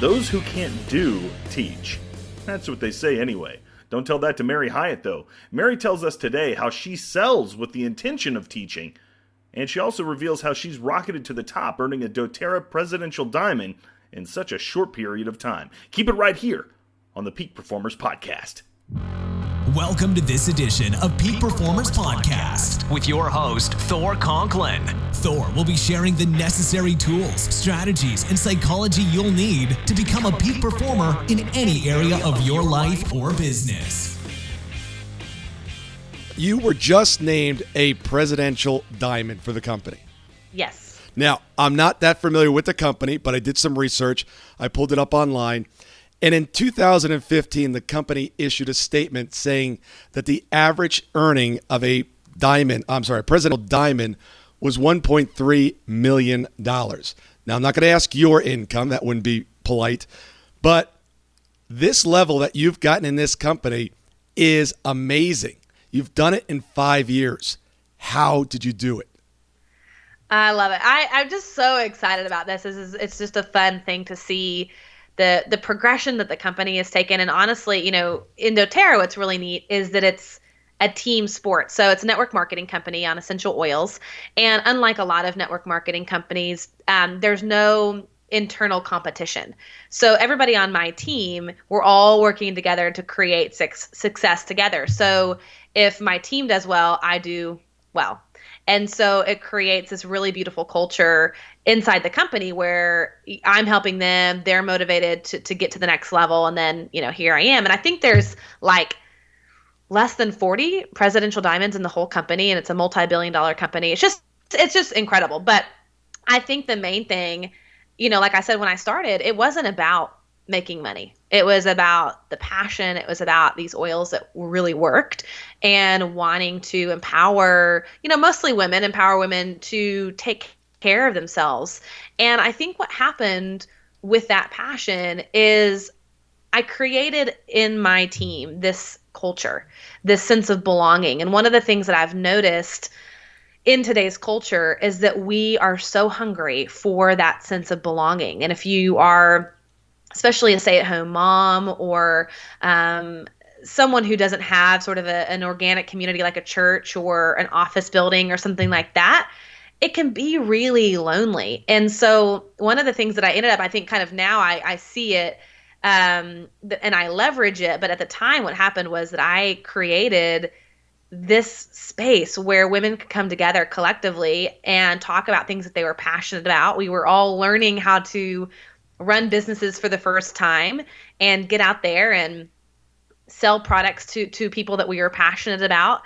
Those who can't do, teach. That's what they say anyway. Don't tell that to Mary Hyatt, though. Mary tells us today how she sells with the intention of teaching, and she also reveals how she's rocketed to the top, earning a doTERRA Presidential Diamond in such a short period of time. Keep it right here on the Peak Performers Podcast. Welcome to this edition of Peak Performers Podcast with your host, Thor Conklin. Thor will be sharing the necessary tools, strategies, and psychology you'll need to become a peak performer in any area of your life or business. You were just named a Presidential Diamond for the company. Yes. Now, I'm not that familiar with the company, but I did some research. I pulled it up online. And in 2015, the company issued a statement saying that the average earning of a Presidential Diamond was $1.3 million. Now, I'm not going to ask your income. That wouldn't be polite. But this level that you've gotten in this company is amazing. You've done it in 5 years. How did you do it? I love it. I'm just so excited about this. It's just a fun thing to see the progression that the company has taken. And honestly, in doTERRA, what's really neat is that it's a team sport. So it's a network marketing company on essential oils. And unlike a lot of network marketing companies, there's no internal competition. So everybody on my team, we're all working together to create success together. So if my team does well, I do well. And so it creates this really beautiful culture inside the company where I'm helping them, they're motivated to get to the next level. And then, here I am. And I think there's like less than 40 Presidential Diamonds in the whole company, and it's a multi-billion-dollar company. It's just incredible. But I think the main thing, like I said, when I started, it wasn't about making money. It was about the passion. It was about these oils that really worked and wanting to empower, mostly women, empower women to take care of themselves. And I think what happened with that passion is I created in my team this culture, this sense of belonging. And one of the things that I've noticed in today's culture is that we are so hungry for that sense of belonging. And if you are especially a stay-at-home mom or someone who doesn't have sort of an organic community like a church or an office building or something like that, it can be really lonely. And so one of the things that I ended up, I think kind of now I see it and I leverage it. But at the time, what happened was that I created this space where women could come together collectively and talk about things that they were passionate about. We were all learning how to run businesses for the first time and get out there and sell products to people that we were passionate about,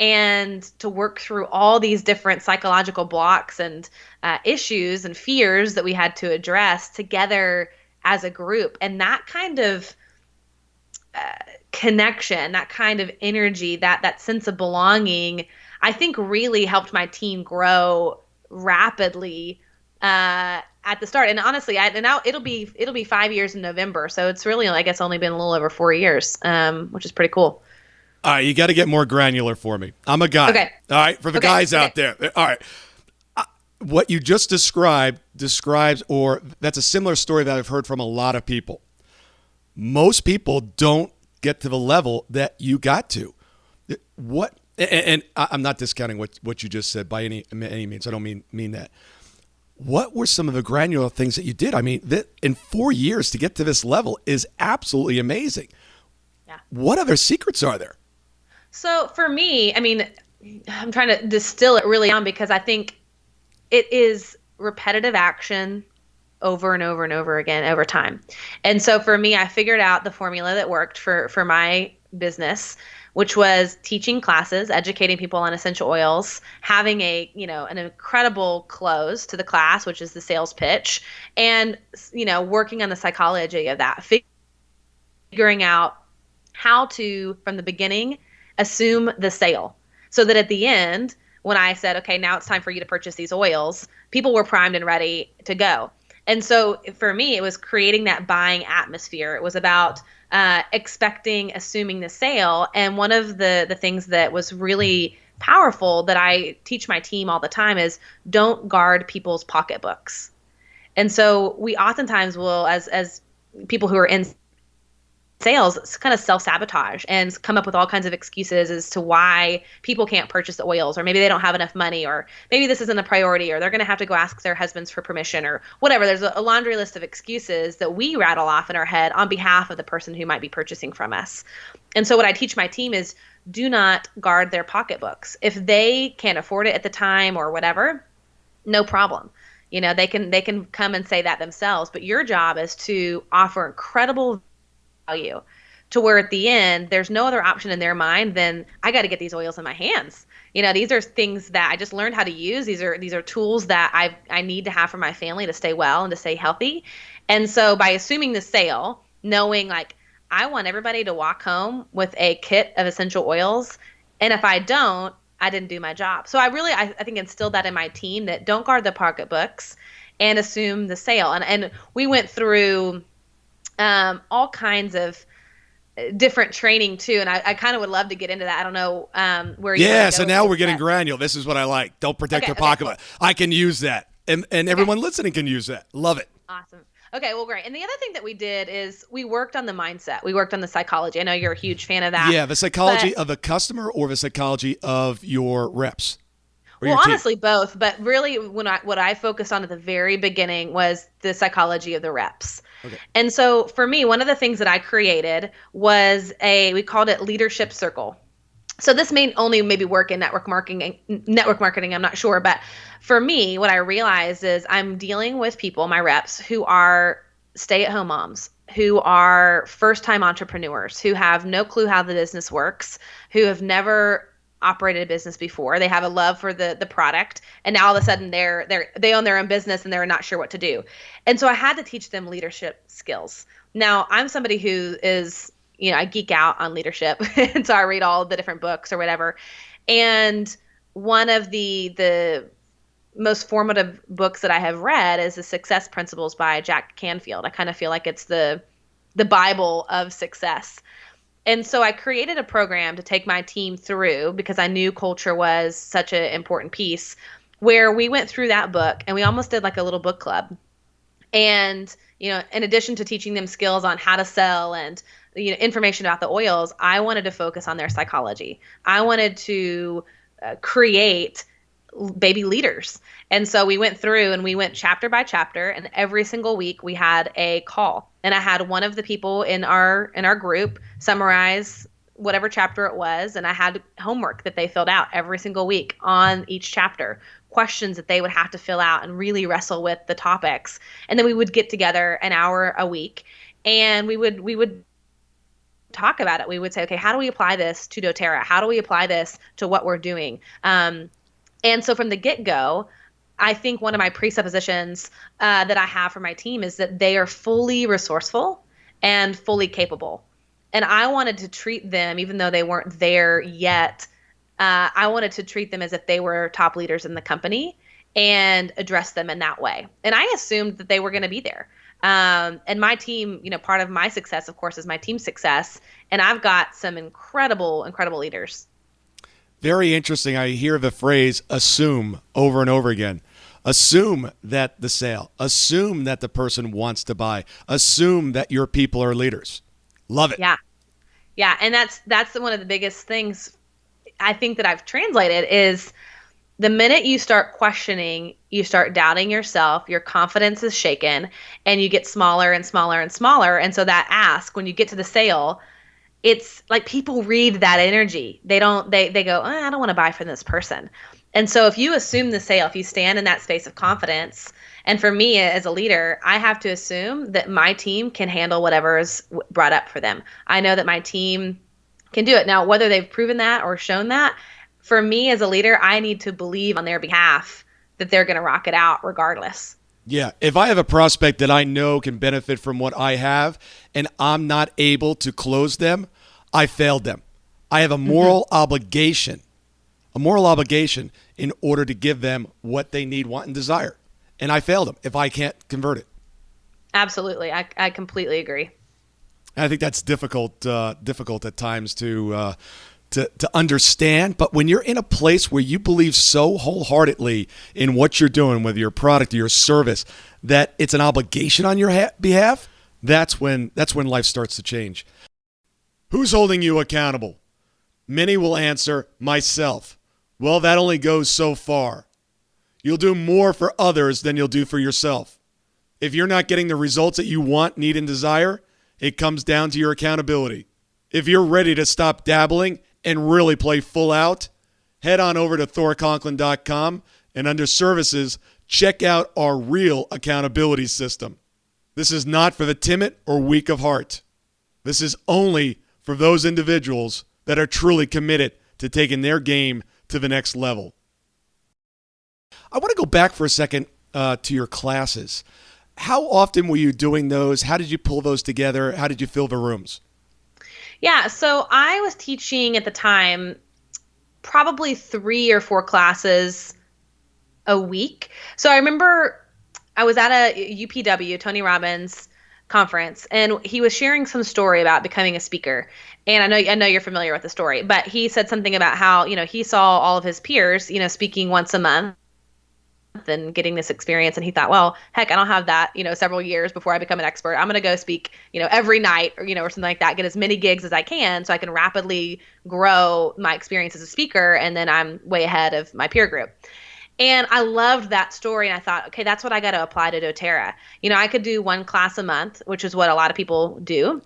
and to work through all these different psychological blocks and issues and fears that we had to address together as a group. And that kind of connection, that kind of energy, that sense of belonging, I think really helped my team grow rapidly at the start. And honestly, now it'll be 5 years in November. So it's really, I guess, only been a little over 4 years, which is pretty cool. All right, you got to get more granular for me. I'm a guy. Okay. All right, for the guys out there. All right. What you just describes, or that's a similar story that I've heard from a lot of people. Most people don't get to the level that you got to. And I'm not discounting what you just said by any means. I don't mean that. What were some of the granular things that you did? I mean, in 4 years to get to this level is absolutely amazing. Yeah. What other secrets are there? So for me, I mean, I'm trying to distill it really down because I think it is repetitive action over and over and over again over time. And so for me, I figured out the formula that worked for my business, which was teaching classes, educating people on essential oils, having an incredible close to the class, which is the sales pitch, and, working on the psychology of that, figuring out how to, from the beginning, assume the sale so that at the end, when I said, okay, now it's time for you to purchase these oils, people were primed and ready to go. And so for me, it was creating that buying atmosphere. It was about expecting, assuming the sale. And one of the things that was really powerful that I teach my team all the time is don't guard people's pocketbooks. And so we oftentimes will, as people who are in sales kind of self-sabotage and come up with all kinds of excuses as to why people can't purchase the oils, or maybe they don't have enough money, or maybe this isn't a priority, or they're going to have to go ask their husbands for permission, or whatever. There's a laundry list of excuses that we rattle off in our head on behalf of the person who might be purchasing from us. And so what I teach my team is, do not guard their pocketbooks. If they can't afford it at the time or whatever, no problem. They can come and say that themselves, but your job is to offer incredible value to where at the end there's no other option in their mind than, I got to get these oils in my hands. These are things that I just learned how to use. These are tools that I need to have for my family to stay well and to stay healthy. And so by assuming the sale, knowing like, I want everybody to walk home with a kit of essential oils, and if I don't, I didn't do my job. So I think instilled that in my team, that don't guard the pocketbooks and assume the sale. And we went through all kinds of different training too, and I kind of would love to get into that. I don't know where you. Yeah, so now we're getting granular. This is what I like. Don't protect your pocketbook. Cool. I can use that, and everyone listening can use that. Love it. Awesome. Okay, well, great. And the other thing that we did is we worked on the mindset. We worked on the psychology. I know you're a huge fan of that. Yeah, the psychology of the customer or the psychology of your reps. Well, honestly, both. But really, what I focused on at the very beginning was the psychology of the reps. Okay. And so for me, one of the things that I created was we called it leadership circle. So this may only maybe work in network marketing, I'm not sure. But for me, what I realized is I'm dealing with people, my reps, who are stay-at-home moms, who are first-time entrepreneurs, who have no clue how the business works, who have never operated a business before. They have a love for the product, and now all of a sudden they own their own business and they're not sure what to do. And so I had to teach them leadership skills. Now, I'm somebody who is, I geek out on leadership, and so I read all the different books or whatever. And one of the most formative books that I have read is The Success Principles by Jack Canfield. I kind of feel like it's the Bible of success. And so I created a program to take my team through, because I knew culture was such an important piece, where we went through that book and we almost did like a little book club. And, in addition to teaching them skills on how to sell and, information about the oils, I wanted to focus on their psychology. I wanted to create baby leaders. And so we went through and we went chapter by chapter, and every single week we had a call, and I had one of the people in our group summarize whatever chapter it was, and I had homework that they filled out every single week on each chapter, questions that they would have to fill out and really wrestle with the topics. And then we would get together an hour a week, and we would talk about it. We would say, okay, how do we apply this to doTERRA? How do we apply this to what we're doing? And so from the get-go, I think one of my presuppositions that I have for my team is that they are fully resourceful and fully capable. And I wanted to treat them, even though they weren't there yet, I wanted to treat them as if they were top leaders in the company and address them in that way. And I assumed that they were going to be there. And my team, part of my success, of course, is my team's success. And I've got some incredible, incredible leaders. Very interesting. I hear the phrase assume over and over again. Assume that the sale, assume that the person wants to buy, assume that your people are leaders. Love it. Yeah. Yeah. And that's one of the biggest things I think that I've translated is the minute you start questioning, you start doubting yourself, your confidence is shaken, and you get smaller and smaller and smaller. And so that ask, when you get to the sale, it's like people read that energy. They go, I don't want to buy from this person. And so if you assume the sale, if you stand in that space of confidence, and for me as a leader, I have to assume that my team can handle whatever is brought up for them. I know that my team can do it. Now, whether they've proven that or shown that, for me as a leader, I need to believe on their behalf that they're going to rock it out regardless. Yeah, if I have a prospect that I know can benefit from what I have and I'm not able to close them, I failed them. I have a moral obligation in order to give them what they need, want, and desire. And I failed them if I can't convert it. Absolutely. I completely agree. And I think that's difficult at times to understand. But when you're in a place where you believe so wholeheartedly in what you're doing, whether your product or your service, that it's an obligation on your behalf, That's when life starts to change. Who's holding you accountable? Many will answer, myself. Well, that only goes so far. You'll do more for others than you'll do for yourself. If you're not getting the results that you want, need, and desire, it comes down to your accountability. If you're ready to stop dabbling and really play full out, head on over to thorconklin.com and under services, check out our real accountability system. This is not for the timid or weak of heart. This is only for those individuals that are truly committed to taking their game to the next level. I want to go back for a second to your classes. How often were you doing those? How did you pull those together? How did you fill the rooms? Yeah, so I was teaching at the time probably 3 or 4 classes a week. So I remember I was at a UPW, Tony Robbins conference, and he was sharing some story about becoming a speaker. And I know you're familiar with the story, but he said something about how, he saw all of his peers, speaking once a month and getting this experience. And he thought, well, heck, I don't have that, several years before I become an expert. I'm going to go speak, every night or, or something like that, get as many gigs as I can so I can rapidly grow my experience as a speaker. And then I'm way ahead of my peer group. And I loved that story. And I thought, okay, that's what I got to apply to doTERRA. I could do 1 class a month, which is what a lot of people do.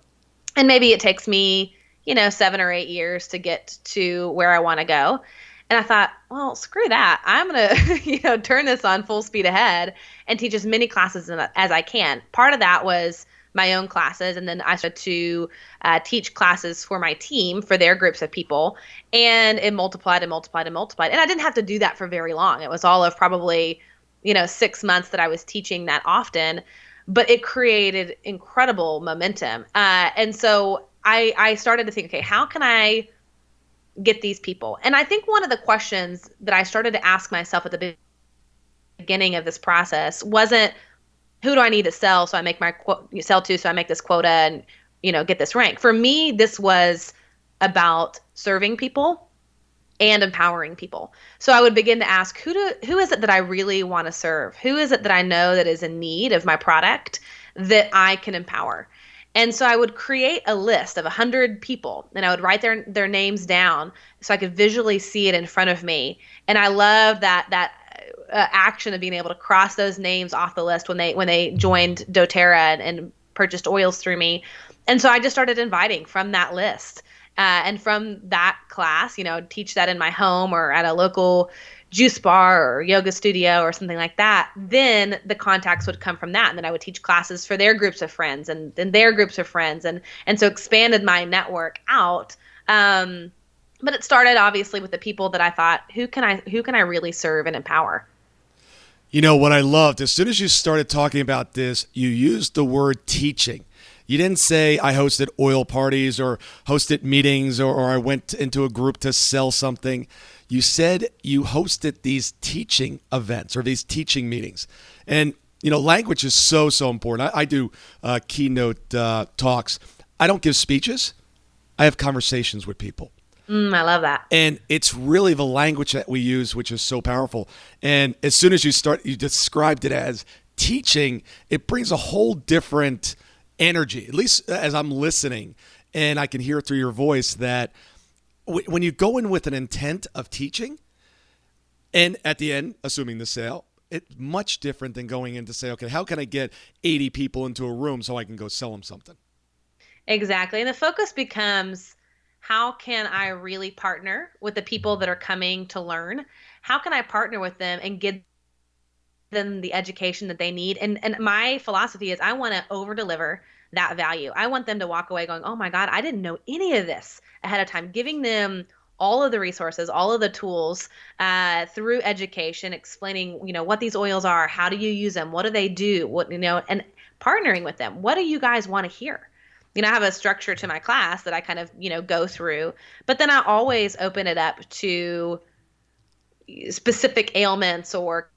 And maybe it takes me, 7 or 8 years to get to where I want to go. And I thought, well, screw that. I'm going to, turn this on full speed ahead and teach as many classes as I can. Part of that was my own classes. And then I started to teach classes for my team, for their groups of people. And it multiplied and multiplied and multiplied. And I didn't have to do that for very long. It was all of probably, 6 months that I was teaching that often. But it created incredible momentum. And so I started to think, okay, how can I get these people? And I think one of the questions that I started to ask myself at the beginning of this process wasn't, who do I need to sell so I make sell to so I make this quota and get this rank. For me, this was about serving people and empowering people. So I would begin to ask, who is it that I really want to serve? Who is it that I know that is in need of my product that I can empower? And so I would create a list of 100 people, and I would write their names down so I could visually see it in front of me. And I love that action of being able to cross those names off the list when they joined doTERRA and purchased oils through me. And so I just started inviting from that list. And from that class, teach that in my home or at a local juice bar or yoga studio or something like that. Then the contacts would come from that. And then I would teach classes for their groups of friends and then their groups of friends. And so expanded my network out. But it started obviously with the people that I thought, who can I really serve and empower? What I loved, as soon as you started talking about this, you used the word teaching. You didn't say I hosted oil parties or hosted meetings or I went into a group to sell something. You said you hosted these teaching events or these teaching meetings. And, language is so, so important. I do keynote talks. I don't give speeches. I have conversations with people. I love that. And it's really the language that we use, which is so powerful. And as soon as you described it as teaching, it brings a whole different energy, at least as I'm listening, and I can hear through your voice that when you go in with an intent of teaching, and at the end, assuming the sale, it's much different than going in to say, okay, how can I get 80 people into a room so I can go sell them something? Exactly. And the focus becomes, how can I really partner with the people that are coming to learn? How can I partner with them and give them the education that they need? And my philosophy is I want to over deliver that value. I want them to walk away going, oh my God, I didn't know any of this ahead of time. Giving them all of the resources, all of the tools through education, explaining, what these oils are, how do you use them, what do they do, and partnering with them. What do you guys want to hear? I have a structure to my class that I kind of, go through, but then I always open it up to specific ailments or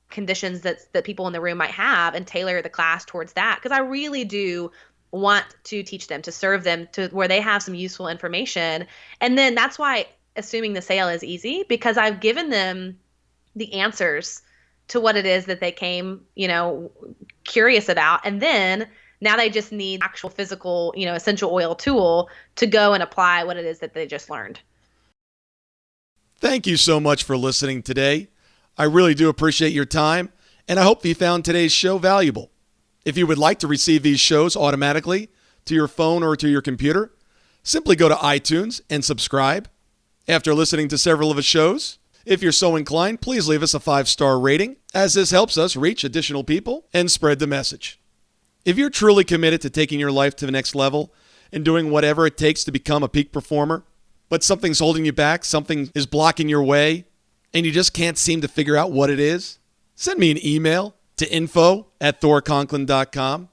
conditions that people in the room might have and tailor the class towards that. Because I really do want to teach them, to serve them to where they have some useful information. And then that's why assuming the sale is easy, because I've given them the answers to what it is that they came, curious about. And then Now they just need actual physical, essential oil tool to go and apply what it is that they just learned. Thank you so much for listening today. I really do appreciate your time, and I hope you found today's show valuable. If you would like to receive these shows automatically to your phone or to your computer, simply go to iTunes and subscribe. After listening to several of the shows, if you're so inclined, please leave us a 5-star rating, as this helps us reach additional people and spread the message. If you're truly committed to taking your life to the next level and doing whatever it takes to become a peak performer, but something's holding you back, something is blocking your way, and you just can't seem to figure out what it is, send me an email to info@thorconklin.com,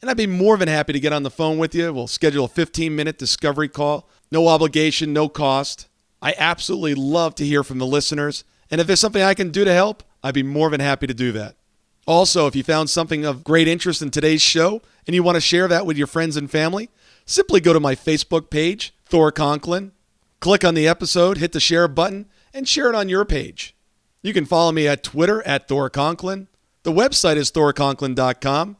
and I'd be more than happy to get on the phone with you. We'll schedule a 15-minute discovery call. No obligation, no cost. I absolutely love to hear from the listeners, and if there's something I can do to help, I'd be more than happy to do that. Also, if you found something of great interest in today's show and you want to share that with your friends and family, simply go to my Facebook page, Thor Conklin, click on the episode, hit the share button, and share it on your page. You can follow me at Twitter @Thor Conklin. The website is thorconklin.com.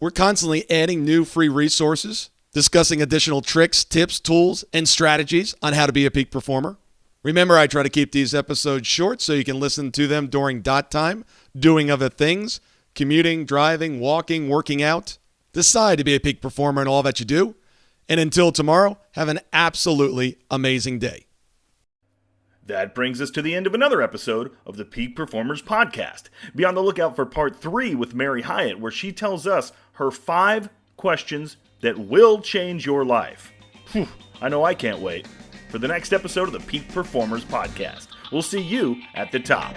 We're constantly adding new free resources, discussing additional tricks, tips, tools, and strategies on how to be a peak performer. Remember, I try to keep these episodes short so you can listen to them during dot time, doing other things, commuting, driving, walking, working out. Decide to be a peak performer in all that you do. And until tomorrow, have an absolutely amazing day. That brings us to the end of another episode of the Peak Performers Podcast. Be on the lookout for part 3 with Mary Hyatt, where she tells us her 5 questions that will change your life. Whew, I know I can't wait. For the next episode of the Peak Performers Podcast, we'll see you at the top.